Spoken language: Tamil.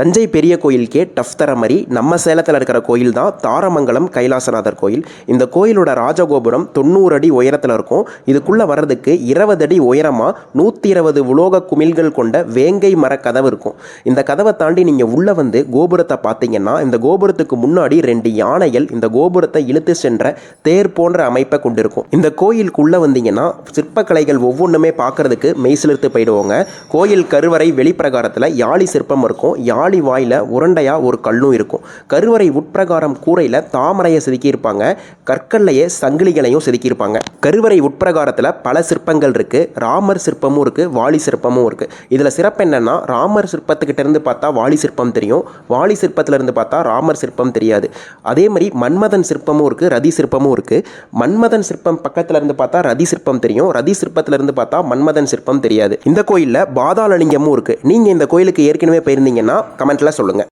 தஞ்சை பெரிய கோயிலுக்கே டஃப் தர மாதிரி நம்ம சேலத்தில் இருக்கிற கோயில் தான் தாரமங்கலம் கைலாசநாதர் கோயில். இந்த கோயிலோட ராஜகோபுரம் 90 அடி உயரத்தில் இருக்கும். இதுக்குள்ளே வர்றதுக்கு 20 அடி உயரமாக 120 உலோக குமிழ்கள் கொண்ட வேங்கை மர கதவு இருக்கும். இந்த கதவை தாண்டி நீங்கள் உள்ளே வந்து கோபுரத்தை பார்த்தீங்கன்னா இந்த கோபுரத்துக்கு முன்னாடி 2 யானைகள் இந்த கோபுரத்தை இழுத்து சென்ற தேர் போன்ற அமைப்பை கொண்டிருக்கும். இந்த கோயிலுக்குள்ளே வந்தீங்கன்னா சிற்பக்கலைகள் ஒவ்வொன்றுமே பார்க்கறதுக்கு மெய்சிலிர்த்து போயிடுவோங்க. கோயில் கருவறை வெளிப்பிரகாரத்தில் யாழி சிற்பம் இருக்கும். யாழி வாயில உருண்டையா ஒரு கல்லும் இருக்கும். கருவறை உட்பிரகாரம் கூரையில தாமரையை செதுக்கியிருப்பாங்க. கற்கள்லையே சங்கிலிகளையும் செதுக்கியிருப்பாங்க. கருவறை உட்பிரகாரத்தில் பல சிற்பங்கள் இருக்கு. ராமர் சிற்பமும் இருக்கு, வாலி சிற்பமும் இருக்கு. இதுல சிறப்பு என்னன்னா ராமர் சிற்பத்துக்கிட்ட இருந்து பார்த்தா வாலி சிற்பம் தெரியும், வாலி சிற்பத்துல இருந்து பார்த்தா ராமர் சிற்பம் தெரியாது. அதே மாதிரி மன்மதன் சிற்பமும் இருக்கு, ரதி சிற்பமும் இருக்கு. மன்மதன் சிற்பம் பக்கத்துல இருந்து பார்த்தா ரதி சிற்பம் தெரியும், ரதி சிற்பத்துல இருந்து பார்த்தா மன்மதன் சிற்பம் தெரியாது. இந்த கோயில்ல பாதாளலிங்கமும் இருக்கு. நீங்க இந்த கோயிலுக்கு ஏற்கனவே போயிருந்தீங்கன்னா கமெண்ட்ல சொல்லுங்க.